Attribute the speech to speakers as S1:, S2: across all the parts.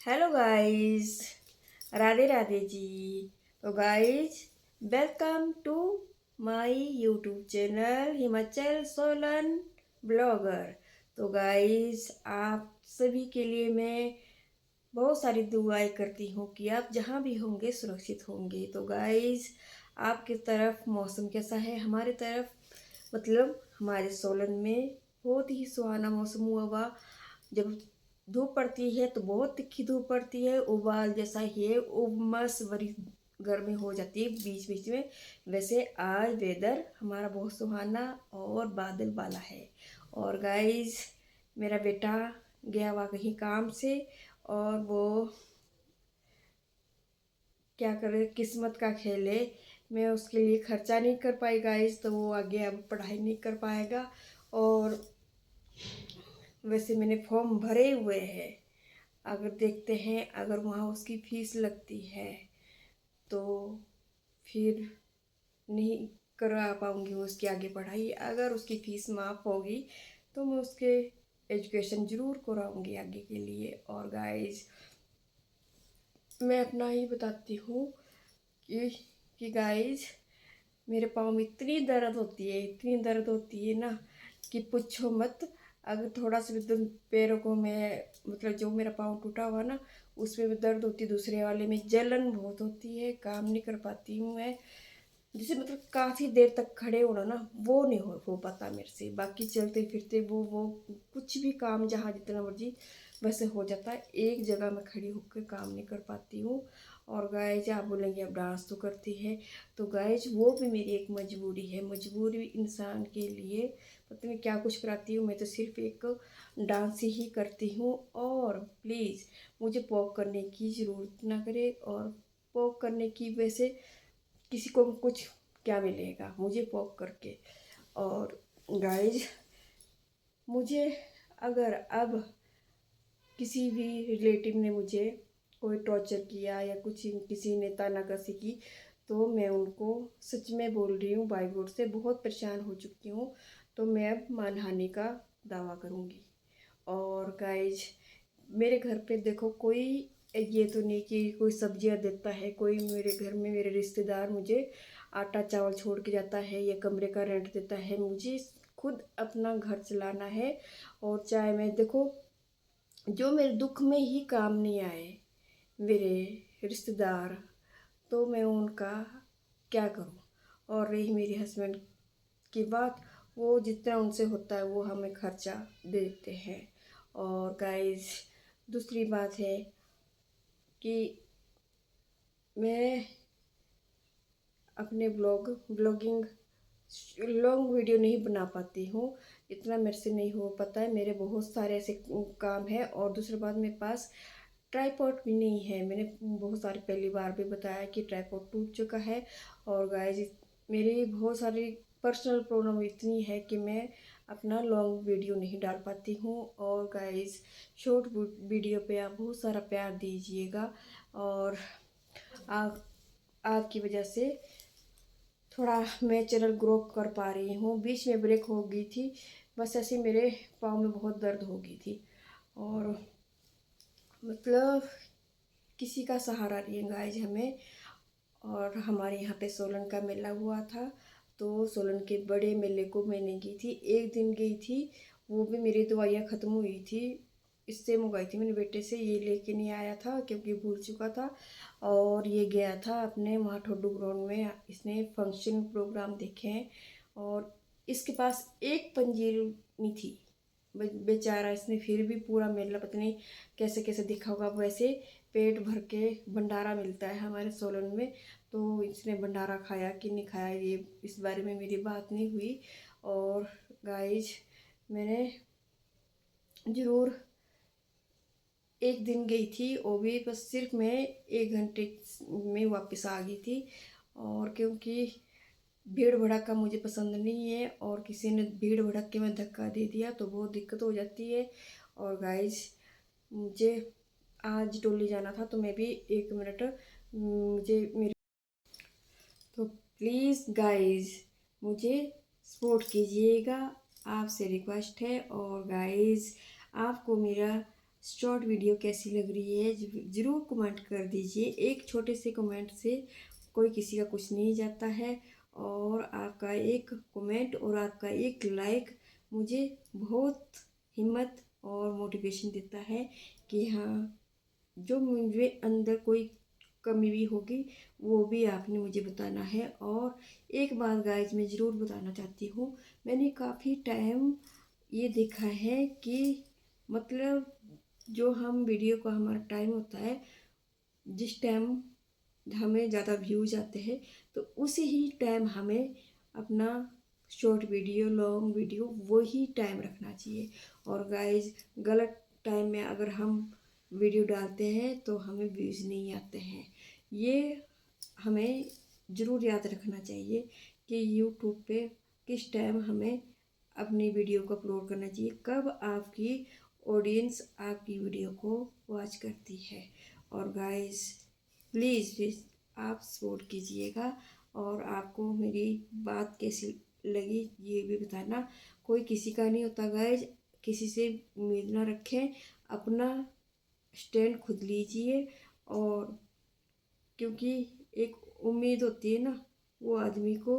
S1: Hello guys, Radhe Radhe ji. तो guys, welcome to my YouTube channel Himachal Solan blogger. तो guys, आप सभी के लिए मैं बहुत सारी दुआएं करती हूँ कि आप जहाँ भी होंगे सुरक्षित होंगे। तो गाइस, आपकी तरफ मौसम कैसा है? हमारी तरफ मतलब हमारे सोलन में बहुत ही सुहाना मौसम हुआ हुआ। जब धूप पड़ती है तो बहुत तिखी धूप पड़ती है, उबाल जैसा ही है, उमस भरी गर्मी हो जाती है बीच बीच में। वैसे आज वेदर हमारा बहुत सुहाना और बादल वाला है। और गाइस, मेरा बेटा गया हुआ कहीं काम से, और वो क्या करे, किस्मत का खेल है। मैं उसके लिए खर्चा नहीं कर पाई गाइस, तो वो आगे अब पढ़ाई नहीं कर पाएगा। और वैसे मैंने फॉर्म भरे हुए हैं, अगर देखते हैं अगर वहाँ उसकी फीस लगती है तो फिर नहीं करा पाऊँगी मैं उसकी आगे पढ़ाई। अगर उसकी फ़ीस माफ़ होगी तो मैं उसके एजुकेशन ज़रूर कराऊँगी आगे के लिए। और गाइस, मैं अपना ही बताती हूँ कि गाइस, मेरे पाँव में इतनी दर्द होती है, इतनी दर्द होती है ना कि पूछो मत। अगर थोड़ा सा भी पैरों को मैं मतलब जो मेरा पाँव टूटा हुआ ना, उसमें भी दर्द होती है, दूसरे वाले में जलन बहुत होती है, काम नहीं कर पाती हूँ मैं। जैसे मतलब काफ़ी देर तक खड़े होना ना, वो नहीं हो पाता मेरे से। बाकी चलते फिरते वो कुछ भी काम जहाँ जितना मर्जी वैसे हो जाता है, एक जगह मैं खड़ी होकर काम नहीं कर पाती हूँ। और गाइज, आप बोलेंगे अब डांस तो करती है, तो गाइज वो भी मेरी एक मजबूरी है। मजबूरी इंसान के लिए पता नहीं क्या कुछ कराती हूँ, मैं तो सिर्फ एक डांस ही करती हूँ। और प्लीज़ मुझे पॉक करने की ज़रूरत ना करे। और पॉक करने की वैसे किसी को कुछ क्या मिलेगा मुझे पॉक करके। और गाइज, मुझे अगर अब किसी भी रिलेटिव ने मुझे कोई टॉर्चर किया या कुछ किसी ने तानाकसी की, तो मैं उनको सच में बोल रही हूँ, बाई गोड से बहुत परेशान हो चुकी हूँ। तो मैं अब मानहानि का दावा करूँगी। और गाइज, मेरे घर पे देखो, कोई ये तो नहीं कि कोई सब्जियां देता है, कोई मेरे घर में मेरे रिश्तेदार मुझे आटा चावल छोड़ के जाता है या कमरे का रेंट देता है। मुझे खुद अपना घर चलाना है। और चाहे मैं देखो, जो मेरे दुख में ही काम नहीं आए मेरे रिश्तेदार, तो मैं उनका क्या करूं। और रही मेरे हस्बैंड की बात, वो जितना उनसे होता है वो हमें खर्चा दे देते हैं। और गाइस, दूसरी बात है कि मैं अपने ब्लॉगिंग लॉन्ग वीडियो नहीं बना पाती हूँ, इतना मेरे से नहीं हो पाता है। मेरे बहुत सारे ऐसे काम है। और दूसरी बात, मेरे पास ट्राईपॉड भी नहीं है। मैंने बहुत सारी पहली बार भी बताया कि ट्राईपॉड टूट चुका है। और गाइस, मेरी बहुत सारी पर्सनल प्रॉब्लम इतनी है कि मैं अपना लॉन्ग वीडियो नहीं डाल पाती हूँ। और गाइस, शॉर्ट वीडियो पे आप बहुत सारा प्यार दीजिएगा। और आप आपकी वजह से थोड़ा मैं चैनल ग्रो कर पा रही हूँ। बीच में ब्रेक हो गई थी, बस ऐसे मेरे पाँव में बहुत दर्द हो गई थी। और मतलब किसी का सहारा नहीं है गाइज हमें। और हमारे यहाँ पे सोलन का मेला हुआ था, तो सोलन के बड़े मेले को मैंने गई थी, एक दिन गई थी। वो भी मेरी दवाइयाँ ख़त्म हुई थी, इससे मंगाई थी मैंने बेटे से, ये लेके नहीं आया था क्योंकि भूल चुका था। और ये गया था अपने वहाँ ठोडू ग्राउंड में, इसने फंक्शन प्रोग्राम देखे हैं। और इसके पास एक पंजीर नहीं थी, बेचारा, इसने फिर भी पूरा मेला पता नहीं कैसे कैसे दिखा होगा। वैसे पेट भर के भंडारा मिलता है हमारे सोलन में, तो इसने भंडारा खाया कि नहीं खाया ये इस बारे में मेरी बात नहीं हुई। और गाइज, मैंने ज़रूर एक दिन गई थी, वो भी बस सिर्फ मैं 1 घंटे में वापस आ गई थी। और क्योंकि भीड़ भड़ाका मुझे पसंद नहीं है, और किसी ने भीड़ भड़ाके में धक्का दे दिया तो बहुत दिक्कत हो जाती है। और गाइज, मुझे आज डोली जाना था, तो मैं भी 1 मिनट मुझे मेरी, तो प्लीज़ गाइज मुझे सपोर्ट कीजिएगा, आपसे रिक्वेस्ट है। और गाइज, आपको मेरा शॉर्ट वीडियो कैसी लग रही है ज़रूर कमेंट कर दीजिए। एक छोटे से कमेंट से कोई किसी का कुछ नहीं जाता है, और आपका एक कमेंट और आपका एक लाइक मुझे बहुत हिम्मत और मोटिवेशन देता है कि हाँ, जो मुझे अंदर कोई कमी भी होगी वो भी आपने मुझे बताना है। और एक बात गाइज मैं ज़रूर बताना चाहती हूँ, मैंने काफ़ी टाइम ये देखा है कि मतलब जो हम वीडियो का हमारा टाइम होता है, जिस टाइम हमें ज़्यादा व्यूज आते हैं तो उसी ही टाइम हमें अपना शॉर्ट वीडियो लॉन्ग वीडियो वही टाइम रखना चाहिए। और गाइज गलत टाइम में अगर हम वीडियो डालते हैं तो हमें व्यूज़ नहीं आते हैं। ये हमें ज़रूर याद रखना चाहिए कि यूट्यूब पे किस टाइम हमें अपनी वीडियो को अपलोड करना चाहिए, कब आपकी ऑडियंस आपकी वीडियो को वॉच करती है। और गाइस प्लीज़ प्लीज़ आप सपोर्ट कीजिएगा, और आपको मेरी बात कैसी लगी ये भी बताना। कोई किसी का नहीं होता गाइज, किसी से उम्मीद ना रखें, अपना स्टैंड खुद लीजिए। और क्योंकि एक उम्मीद होती है ना, वो आदमी को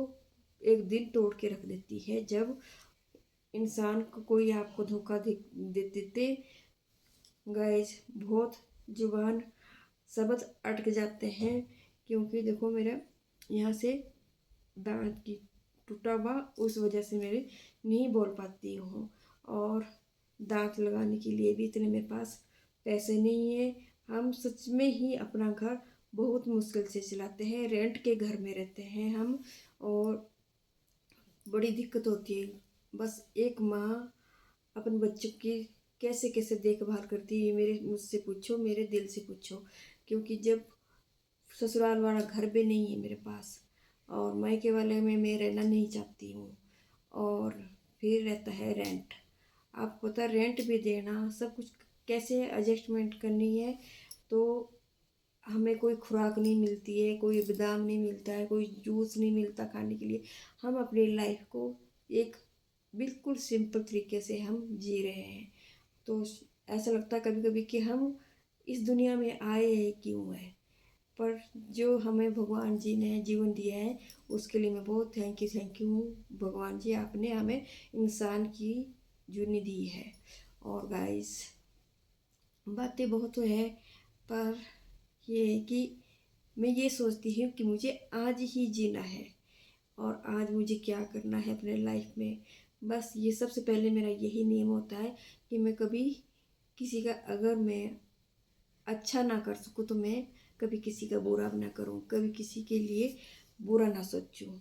S1: एक दिन तोड़ के रख देती है। जब इंसान को कोई आपको धोखा दे देते गाइज बहुत जुबान शब्द अटक जाते हैं। क्योंकि देखो मेरा यहाँ से दांत की टूटा हुआ, उस वजह से मेरे नहीं बोल पाती हूँ, और दांत लगाने के लिए भी इतने मेरे पास पैसे नहीं है। हम सच में ही अपना घर बहुत मुश्किल से चलाते हैं, रेंट के घर में रहते हैं हम, और बड़ी दिक्कत होती है। बस एक माँ अपन बच्चों की कैसे कैसे देखभाल करती है, मेरे मुझसे पूछो, मेरे दिल से पूछो। क्योंकि जब ससुराल वाला घर भी नहीं है मेरे पास, और मायके वाले में मैं रहना नहीं चाहती हूँ, और फिर रहता है रेंट। आपको पता है रेंट भी देना, सब कुछ कैसे एडजस्टमेंट करनी है। तो हमें कोई खुराक नहीं मिलती है, कोई बादाम नहीं मिलता है, कोई जूस नहीं मिलता खाने के लिए। हम अपनी लाइफ को एक बिल्कुल सिंपल तरीके से हम जी रहे हैं। तो ऐसा लगता है कभी कभी कि हम इस दुनिया में आए हैं क्यों है। पर जो हमें भगवान जी ने जीवन दिया है उसके लिए मैं बहुत थैंक यू हूँ भगवान जी, आपने हमें इंसान की जूनी दी है। और गाइस बातें बहुत तो है, पर ये है कि मैं ये सोचती हूँ कि मुझे आज ही जीना है, और आज मुझे क्या करना है अपने लाइफ में। बस ये सबसे पहले मेरा यही नियम होता है कि मैं कभी किसी का अगर मैं अच्छा ना कर सकूँ तो मैं कभी किसी का बुरा ना करूँ, कभी किसी के लिए बुरा ना सोचूँ,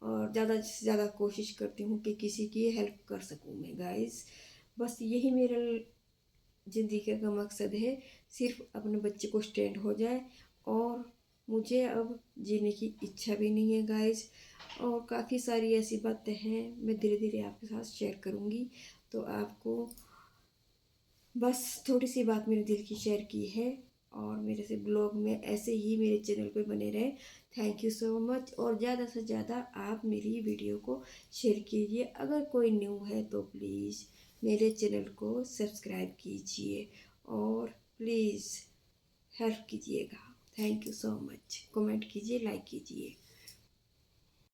S1: और ज़्यादा से ज़्यादा कोशिश करती हूँ कि किसी की हेल्प कर सकूँ मैं गाइस। बस यही मेरा ज़िंदगी का मकसद है, सिर्फ अपने बच्चे को स्टैंड हो जाए। और मुझे अब जीने की इच्छा भी नहीं है गाइस, और काफ़ी सारी ऐसी बातें हैं मैं धीरे धीरे आपके साथ शेयर करूँगी। तो आपको बस थोड़ी सी बात मेरे दिल की शेयर की है, और मेरे से ब्लॉग में ऐसे ही मेरे चैनल पे बने रहें। थैंक यू सो मच, और ज़्यादा से ज़्यादा आप मेरी वीडियो को शेयर कीजिए। अगर कोई न्यू है तो प्लीज़ मेरे चैनल को सब्सक्राइब कीजिए, और प्लीज़ हेल्प कीजिएगा। Thank you so much, comment कीजिए, लाइक कीजिए।